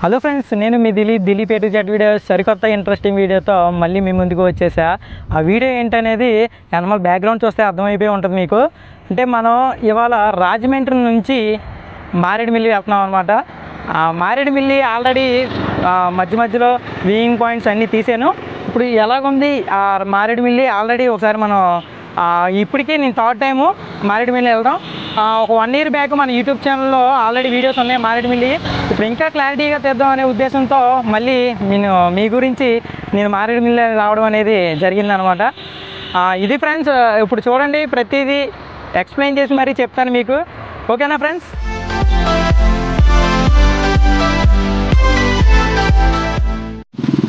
Hello friends, నేను మీ Dilip A to Z videos సరికొత్త interesting వీడియోతో మళ్ళీ మీ ముందుకు వచ్చేసా. ఆ వీడియో ఏంటనేది యానిమల్ బ్యాక్గ్రౌండ్ చూస్తే అర్థమైపోయి ఉంటుంది మీకు. అంటే మనం ఇవాళ రాజమండ్రి నుంచి మారేడుమిల్లి వెళ్తున్నాం అనమాట. మారేడుమిల్లి ఆల్రెడీ మధ్య మధ్యలో వ్యూయింగ్ పాయింట్స్ అన్నీ తీసాను. ఇప్పుడు ఎలాగుంది ఆ మారేడుమిల్లి ఆల్రెడీ ఒకసారి మనం ఇప్పటికీ నేను థర్డ్ టైము మారేడుమిల్లి వెళ్దాం. ఒక 1 year బ్యాక్ మన యూట్యూబ్ ఛానల్లో ఆల్రెడీ వీడియోస్ ఉన్నాయి మారేడుమిల్లి. ఇప్పుడు ఇంకా క్లారిటీగా తెద్దాం అనే ఉద్దేశంతో మళ్ళీ నేను మీ గురించి నేను మారేడుమిల్లి రావడం అనేది జరిగిందనమాట. ఇది ఫ్రెండ్స్, ఇప్పుడు చూడండి ప్రతిదీ ఎక్స్ప్లెయిన్ చేసి మరీ చెప్తాను మీకు. ఓకేనా ఫ్రెండ్స్?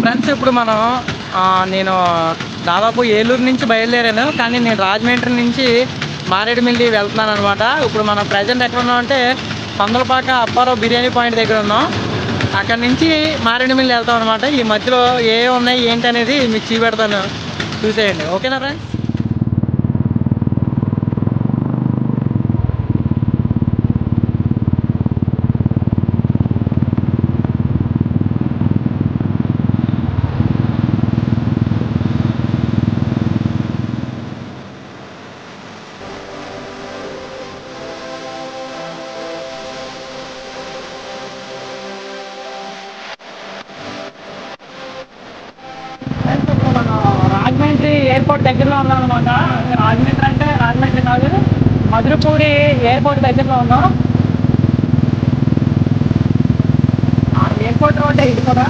ఫ్రెండ్స్, ఇప్పుడు మనం నేను దాదాపు ఏలూరు నుంచి బయలుదేరాను, కానీ నేను రాజమండ్రి నుంచి మారేడుమిల్లి వెళ్తున్నాను అనమాట. ఇప్పుడు మనం ప్రజెంట్ ఎక్కడ ఉన్నాం అంటే పందలపాక అప్పారావు బిర్యానీ పాయింట్ దగ్గర ఉన్నాం. అక్కడి నుంచి మారేడుమిల్లి వెళ్తాం అనమాట. ఈ మధ్యలో ఏ ఉన్నాయి ఏంటి అనేది మీకు చూపెడతాను, చూసేయండి. ఓకేనా ఫ్రెండ్స్? రాజమండ్రి ఎయిర్పోర్ట్ దగ్గరలో ఉన్నాం అనమాట. రాజమండ్రి అంటే రాజమండ్రి కాదు, మధురపూడి ఎయిర్పోర్ట్ దగ్గరలో ఉన్నాం. ఎయిర్పోర్ట్ రోడ్ ఇది కూడా.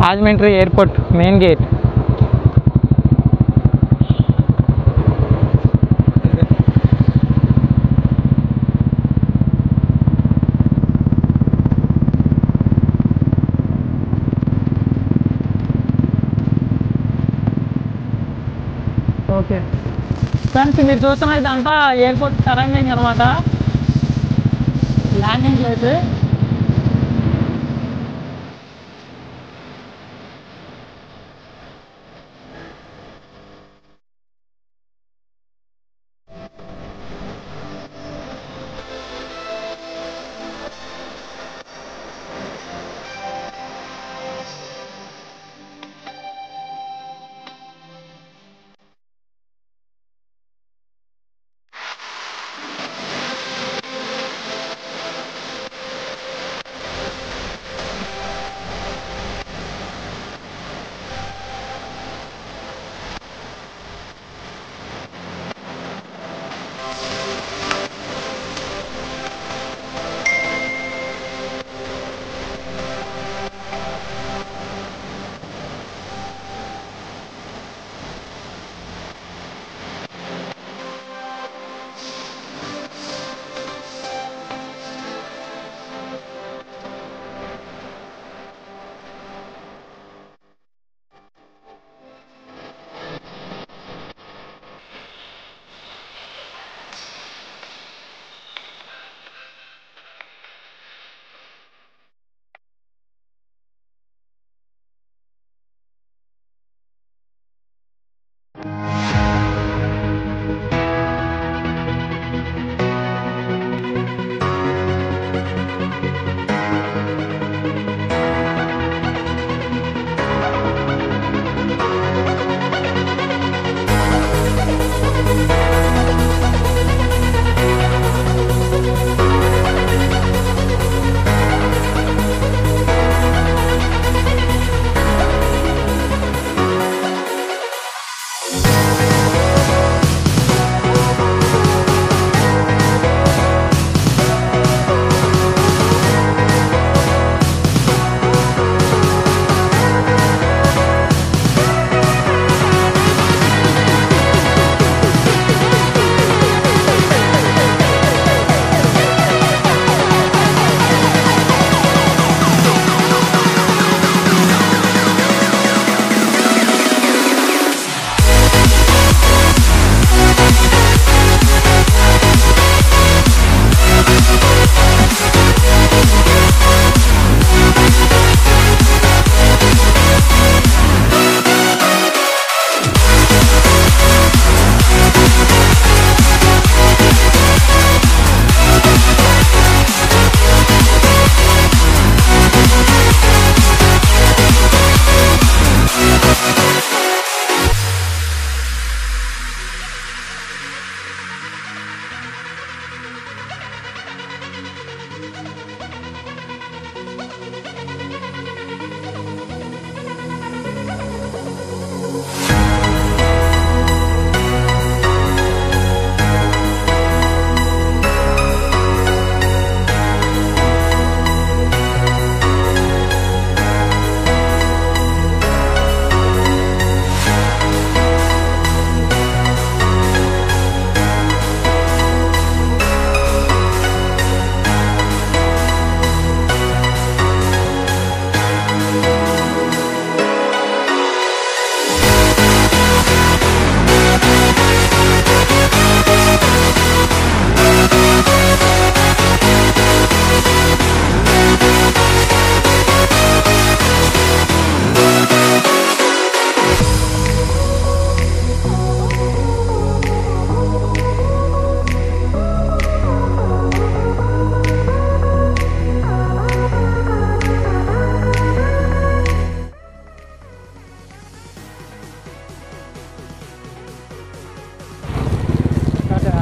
Rajahmundry airport main gate. Okay friends, మీరు చూస్తున్న ఇదంతా ఎయిర్పోర్ట్ సరౌండింగ్ అనమాట, ల్యాండింగ్ ప్లేస్.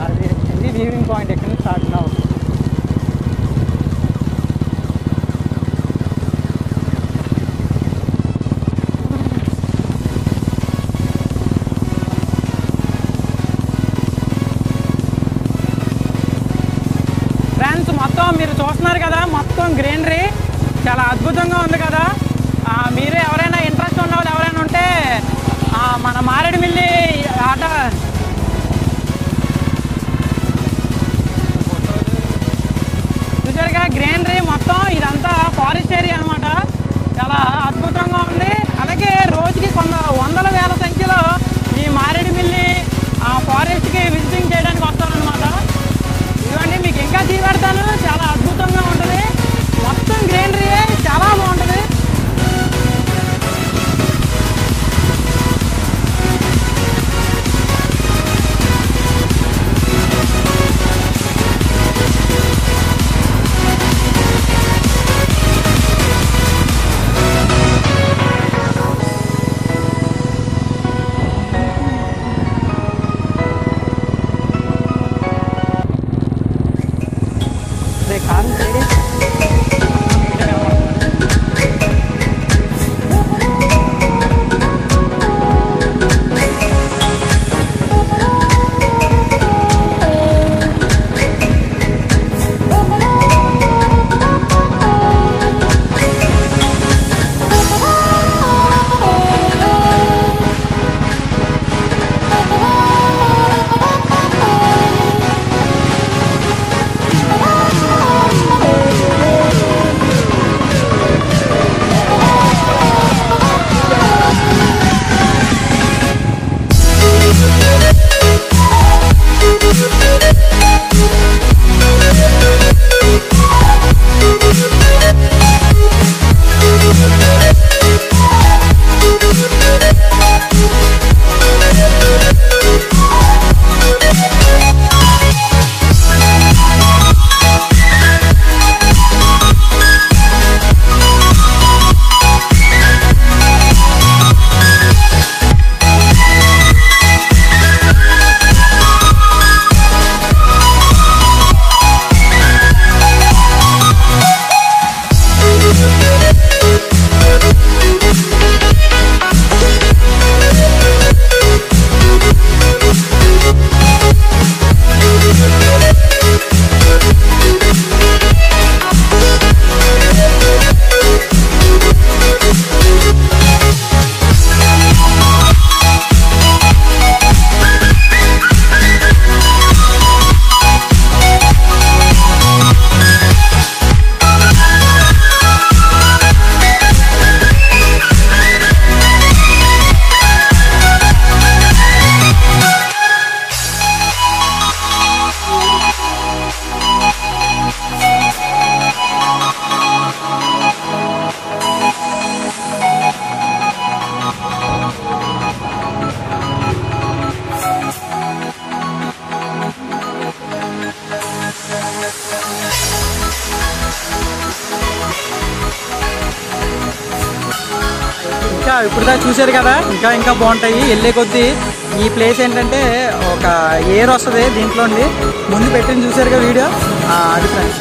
అది ఇది వ్యూవింగ్ పాయింట్ ఎక్కడి నుంచి స్టార్ట్ అవుతుంది. ఫ్రెండ్స్ మొత్తం మీరు చూస్తున్నారు కదా, మొత్తం గ్రీనరీ చాలా అద్భుతంగా ఉంది కదా. మీరు ఎవరైనా ఇంట్రెస్ట్ ఉన్న వాళ్ళు ఎవరైనా ఉంటే మన మారేడుమిల్లి ఆట చూసారుగా, గ్రీనరీ మొత్తం ఇదంతా ఫారెస్ట్ ఏరియా అనమాట. చాలా అద్భుతంగా ఉంది. అలాగే రోజుకి వందల వేల సంఖ్యలో ఈ మారేడుమిల్లి ఫారెస్ట్కి విజిటింగ్ చేయడానికి వస్తారనమాట. ఇవన్నీ మీకు ఇంకా చూపెడతాను. చాలా అద్భుతంగా ఉంటుంది. మొత్తం గ్రీనరీ చాలా బాగుంటుంది. ఇప్పుడు దాకా చూశారు కదా, ఇంకా బాగుంటాయి. వెళ్ళే కొద్దీ ఈ ప్లేస్ ఏంటంటే ఒక ఎయిర్ వస్తుంది దీంట్లో. ముందు పెట్టింది చూశారుగా వీడియో, అది ఫ్రెండ్స్.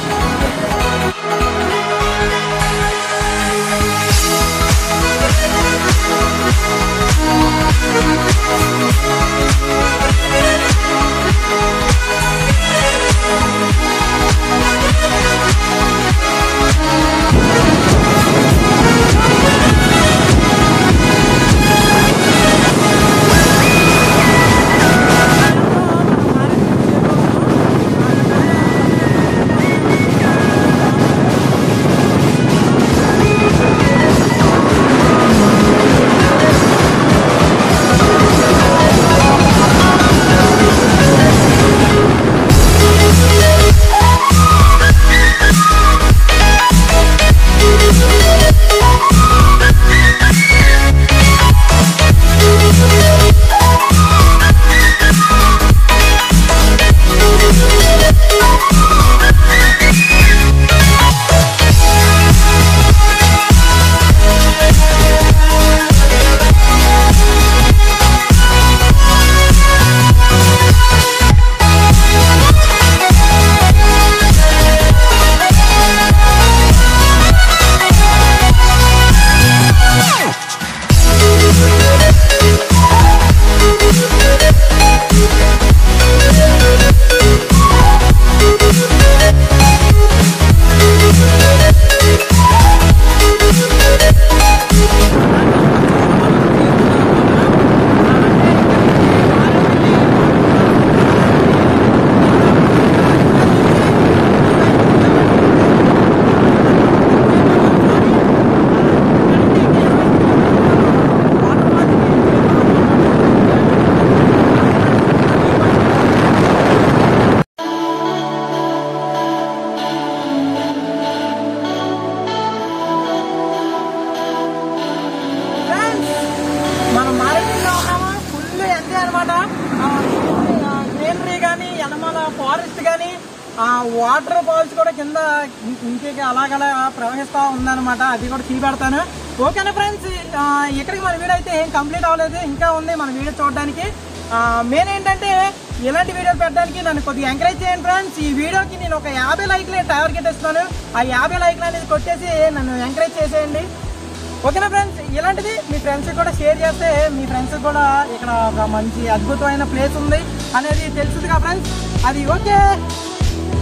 వాటర్ ఫాల్స్ కూడా కింద ఇంటికి అలాగలా ప్రవహిస్తూ ఉందన్నమాట. అది కూడా చూపెడతాను. ఓకేనా ఫ్రెండ్స్, ఇక్కడికి మన వీడియో అయితే ఏం కంప్లీట్ అవ్వలేదు, ఇంకా ఉంది మన వీడియో చూడడానికి. మెయిన్ ఏంటంటే ఇలాంటి వీడియోలు పెట్టడానికి నన్ను కొద్దిగా ఎంకరేజ్ చేయండి ఫ్రెండ్స్. ఈ వీడియోకి నేను ఒక 50 లైక్లు టార్గెట్ ఇస్తాను. ఆ 50 లైక్లు అనేది కొట్టేసి నన్ను ఎంకరేజ్ చేసేయండి. ఓకేనా ఫ్రెండ్స్, ఇలాంటిది మీ ఫ్రెండ్స్కి కూడా షేర్ చేస్తే మీ ఫ్రెండ్స్కి కూడా ఇక్కడ ఒక మంచి అద్భుతమైన ప్లేస్ ఉంది అనేది తెలుసుగా ఫ్రెండ్స్. అది ఓకే,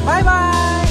బాయ్ బాయ్.